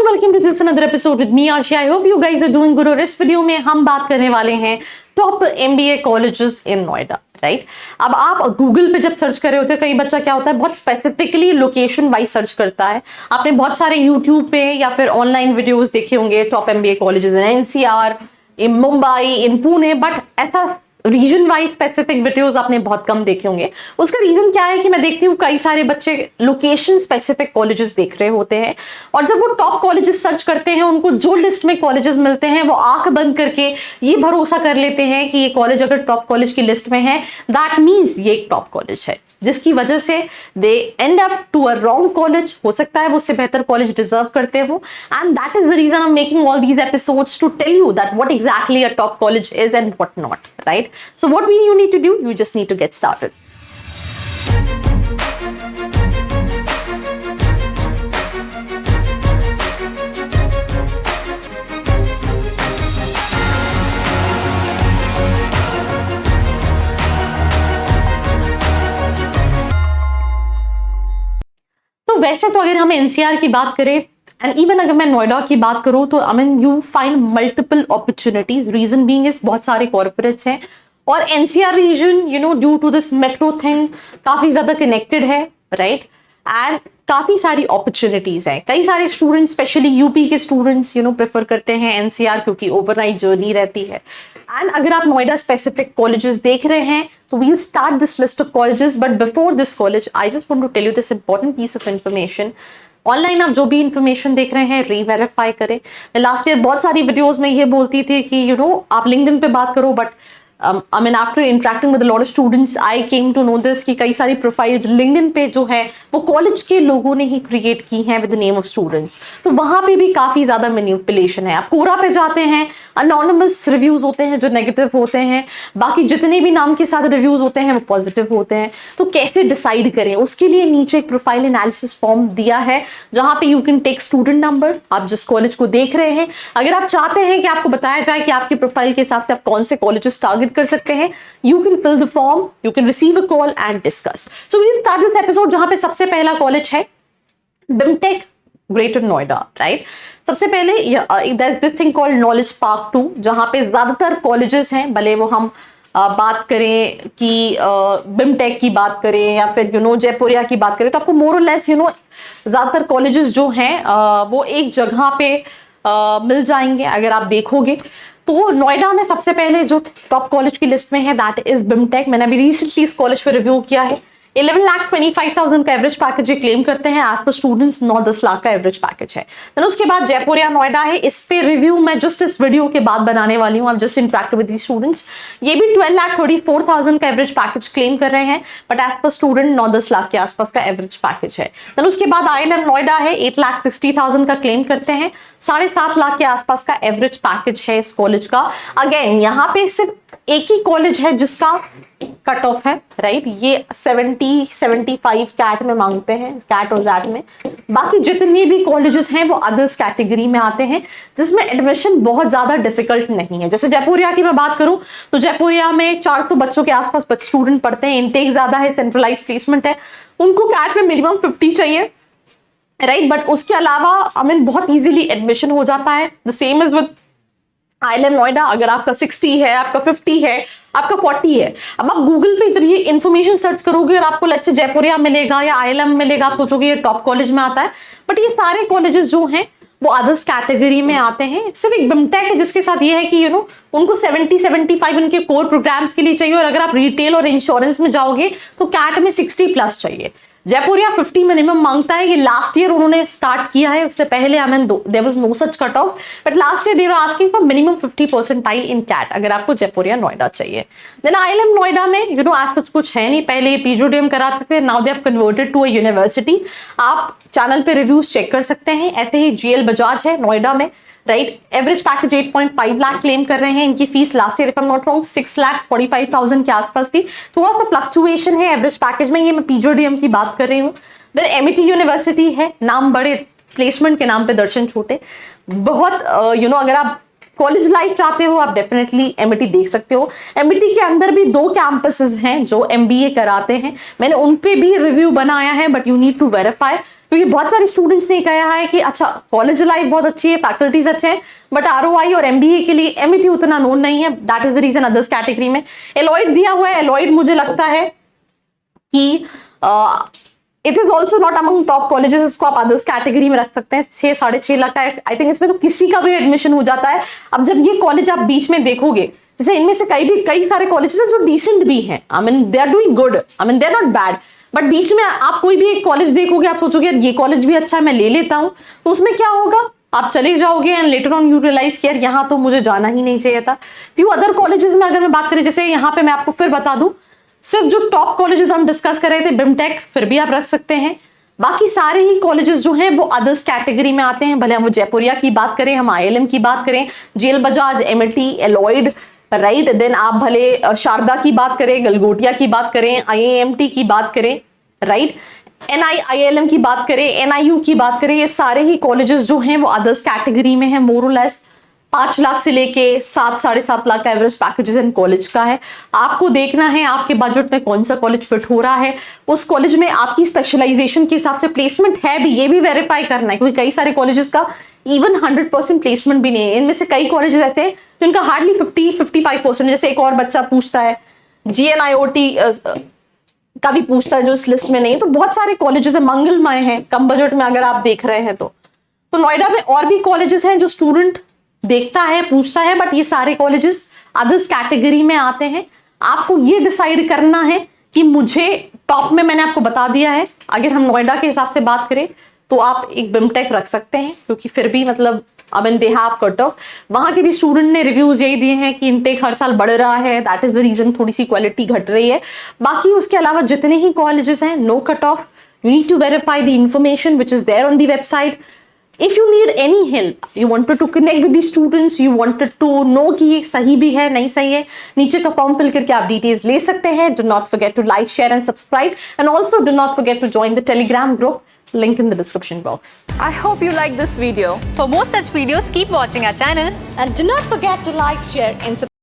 Everyone, welcome to this another episode with me Arshi. I hope you guys are doing good. और इस video में हम बात करने वाले हैं top MBA colleges in Noida, right. अब आप गूगल पे जब सर्च कर रहे होते हैं, कई बच्चा क्या होता है बहुत स्पेसिफिकली लोकेशन वाइज सर्च करता है। आपने बहुत सारे यूट्यूब पे या फिर ऑनलाइन वीडियोस देखे होंगे top MBA colleges in NCR, in Mumbai, in Pune, but ऐसा रीजन वाइज स्पेसिफिक वीडियोस आपने बहुत कम देखे होंगे। उसका रीजन क्या है कि मैं देखती हूँ कई सारे बच्चे लोकेशन स्पेसिफिक कॉलेजेस देख रहे होते हैं, और जब वो टॉप कॉलेजेस सर्च करते हैं उनको जो लिस्ट में कॉलेजेस मिलते हैं वो आंख बंद करके ये भरोसा कर लेते हैं कि ये कॉलेज अगर टॉप कॉलेज की लिस्ट में है दैट मीन्स ये एक टॉप कॉलेज है, जिसकी वजह से they end up to a wrong college. हो सकता है वो उससे बेहतर कॉलेज डिजर्व करते हो, and that is the reason I am making all these episodes to tell you that what exactly a top college is and what not, right. So what you need to do, you just need to get started. तो वैसे तो अगर हम NCR की बात करें and even अगर मैं नोएडा की बात करूं तो I mean you find multiple opportunities. Reason being is बहुत सारे कॉर्पोरेट्स हैं और NCR region you know due to this metro thing काफी ज्यादा कनेक्टेड है, राइट। एंड काफी सारी अपॉर्चुनिटीज है। कई सारे स्टूडेंट्स स्पेशली यूपी के स्टूडेंट्स प्रेफर करते हैं एनसीआर क्योंकि ओवरनाइट जर्नी रहती है। एंड अगर आप नोएडा स्पेसिफिक कॉलेजेस देख रहे हैं तो we'll start this list of colleges, but before this college I just want to tell you this important piece of information. Online आप जो भी इंफॉर्मेशन देख रहे हैं रीवेरीफाई करें। मैं लास्ट ईयर बहुत सारी वीडियोस में ये बोलती थी कि आप लिंक्डइन पे बात करो, but I mean after interacting with a lot of students I came to know this कि कई सारी प्रोफाइल्स लिंक्डइन पे जो है वो कॉलेज के लोगों ने ही क्रिएट की हैं with the name of students. तो वहां पे भी काफी ज्यादा मैनिपुलेशन है। आप कोरा पे जाते हैं, अनोनिमस रिव्यूज होते हैं जो नेगेटिव होते हैं, बाकी जितने भी नाम के साथ रिव्यूज होते हैं वो पॉजिटिव होते हैं। तो कैसे डिसाइड करें, उसके लिए नीचे एक प्रोफाइल एनालिसिस फॉर्म दिया है जहां पे you can tech student number, आप जिस कॉलेज को देख रहे हैं। अगर आप चाहते हैं कि आपको बताया जाए कि आपकी प्रोफाइल के हिसाब से आप कौन से कॉलेजेस टारगेट कर सकते हैं, you can fill the form, you can receive a call and discuss. So we'll start this episode जहां पे सबसे पहला कॉलेज है BIMTech ग्रेटर नोएडा, राइट। सबसे पहले there's this thing called Knowledge Park 2 जहां पे ज्यादातर कॉलेजेस हैं, भले वो हम बात करें कि BIMTech की बात करें या फिर जयपुरिया की बात करें, तो आपको मोर और लेस ज्यादातर कॉलेजेस जो हैं वो एक जगह पे मिल जाएंगे। अगर आप देखोगे तो नोएडा में सबसे पहले जो टॉप कॉलेज की लिस्ट में है दैट इज BIMTech। मैंने अभी रिसेंटली इस कॉलेज पे रिव्यू किया है। 11,25,000 का एवरेज पैकेज ये क्लेम करते हैं। एज पर स्टूडेंट्स 9-10 लाख का एवरेज पैकेज है। देन उसके बाद जयपुरिया नोएडा है। इस पे रिव्यू मैं जस्ट इस वीडियो के बाद बनाने वाली हूँ। I just interact with the students. ये भी 12,34,000 का एवरेज पैकेज क्लेम कर रहे हैं, but as per student 9-10 lakh के आसपास का एवरेज पैकेज है। देन उसके बाद ILM नोएडा है, 8,60,000 का क्लेम करते हैं, 7.5 लाख के आसपास का एवरेज पैकेज है इस कॉलेज का। अगेन यहाँ पे सिर्फ एक ही कॉलेज है जिसका कट ऑफ है, राइट। ये 70-75 कैट में मांगते हैं, कैट और जैट में। बाकी जितने भी कॉलेजेस हैं वो अदर्स कैटेगरी में आते हैं जिसमें एडमिशन बहुत ज्यादा डिफिकल्ट नहीं है। जैसे जयपुरिया की मैं बात करूं तो जयपुरिया में 400 बच्चों के आसपास स्टूडेंट पढ़ते हैं, इनटेक ज्यादा है, सेंट्रलाइज प्लेसमेंट है। उनको कैट में मिनिमम 50 चाहिए, राइट। बट उसके अलावा आई मीन बहुत इजीली एडमिशन हो जाता है। The same is with ILM Noida. अगर आपका 60 है, आपका 50 है, आपका 40 है, अब आप गूगल पे जब ये इन्फॉर्मेशन सर्च करोगे और आपको लेट्स से जयपुरिया मिलेगा या ILM मिलेगा, आप सोचोगे ये टॉप कॉलेज में आता है, बट ये सारे कॉलेजेस जो हैं वो अदर्स कैटेगरी में आते हैं। सिर्फ एक BIMTech है जिसके साथ ये है कि उनको 70-75 उनके कोर प्रोग्राम्स के लिए चाहिए, और अगर आप रिटेल और इंश्योरेंस में जाओगे तो कैट में 60+ चाहिए। जयपुरिया 50 मिनिमम मांगता है। ये लास्ट ईयर उन्होंने स्टार्ट किया है, उससे पहले I mean there was no such cut off, but last year they were asking for minimum 50 percentile in CAT अगर आपको जयपुरिया नोएडा चाहिए। देन ILM नोएडा में आज तक कुछ है नहीं। पहले ये PGDM कराते थे, now they have converted to a university. आप चैनल पे रिव्यूज चेक कर सकते हैं। ऐसे ही GL बजाज है नोएडा में, right. Average package 8.5 lakh claim कर रहे हैं। इनकी fees last year if I am not wrong 6,45,000 के आसपास थी। थोड़ा सा फ्लक्चुएशन है एवरेज पैकेज में, ये मैं PGDM की बात कर रही हूँ। देन MIT यूनिवर्सिटी है, नाम बड़े, प्लेसमेंट के नाम पे दर्शन छोटे। बहुत अगर आप कॉलेज लाइफ चाहते हो आप डेफिनेटली MIT देख सकते हो। MIT के अंदर भी 2 कैंपसेस हैं जो MBA कराते हैं। मैंने उन पे भी रिव्यू बनाया है, but you need to verify क्योंकि बहुत सारे स्टूडेंट्स ने कहा है कि अच्छा कॉलेज लाइफ बहुत अच्छी है, फैकल्टीज अच्छे हैं, बट ROI और MBA के लिए MET उतना नोन नहीं है। That is the reason others category में एलॉयड दिया हुआ है। एलॉयड मुझे लगता है कि it is also not among top colleges, इसको आप अदर्स कैटेगरी में रख सकते हैं। 6-6.5 लाख का आई थिंक इसमें तो किसी का भी एडमिशन हो जाता है। अब जब ये कॉलेज आप बीच में देखोगे, जैसे इनमें से कई सारे कॉलेजेस हैं जो डिसेंट भी हैं, I mean they are doing good, I mean they are not bad, but बीच में आप कोई भी एक कॉलेज देखोगे, आप सोचोगे यार ये कॉलेज भी अच्छा है, मैं ले लेता हूं, तो उसमें क्या होगा, आप चले जाओगे and later on you realise कि यार यहाँ तो मुझे जाना ही नहीं चाहिए था। फ्यू अदर कॉलेजेस में अगर मैं बात करें, जैसे यहाँ पे मैं आपको फिर बता दूं, सिर्फ जो टॉप कॉलेजेस हम डिस्कस कर रहे थे, बिमटेक फिर भी आप रख सकते हैं, बाकी सारे ही कॉलेजेस जो हैं वो अदर्स कैटेगरी में आते हैं। भले हम वो जयपुरिया की बात करें, हम ILM की बात करें, जेल Bajaj, MIT, Lloyd, right, then आप भले शारदा की बात करें, गलगोटिया की बात करें, IIMT की बात करें, राइट, IIM की बात करें, NIU की बात करें, ये सारे ही कॉलेजेस जो हैं वो अदर्स कैटेगरी में हैं। मोर और लेस 5 लाख से लेके 7-7.5 लाख का एवरेज पैकेजेस इन कॉलेज का है। आपको देखना है आपके बजट में कौन सा कॉलेज फिट हो रहा है, उस कॉलेज में आपकी स्पेशलाइजेशन के हिसाब से प्लेसमेंट है भी, ये भी वेरीफाई करना है, क्योंकि कई सारे कॉलेजेस का इवन 100% प्लेसमेंट भी नहीं है। इनमें से कई कॉलेजेस ऐसे हैं जिनका हार्डली 50-55%, जैसे एक और बच्चा पूछता है GNIOT का भी पूछता है जो इस लिस्ट में नहीं है। तो बहुत सारे कॉलेजेस है, मंगलमय है कम बजट में अगर आप देख रहे हैं तो नोएडा में और भी कॉलेजेस हैं जो स्टूडेंट देखता है, पूछता है, बट ये सारे कॉलेजेस अदर्स कैटेगरी में आते हैं। आपको ये डिसाइड करना है कि मुझे टॉप में, मैंने आपको बता दिया है, अगर हम नोएडा के हिसाब से बात करें तो आप एक बिमटेक रख सकते हैं, क्योंकि फिर भी मतलब आई mean they have cut off. वहां के भी स्टूडेंट ने रिव्यूज यही दिए हैं कि इनटेक हर साल बढ़ रहा है, दैट इज द रीजन थोड़ी सी क्वालिटी घट रही है। बाकी उसके अलावा जितने ही कॉलेजेस हैं, no cut off, you need to verify the information which is there on the website. If you need any help, you wanted to connect with the students, you wanted to know कि ये सही भी है नहीं सही है, नीचे का फॉर्म फिल करके आप डिटेल्स ले सकते हैं। Do not forget to like, share and subscribe, and also do not forget to join the Telegram group, link in the description box. I hope you liked this video. For more such videos, keep watching our channel And do not forget to like, share and subscribe.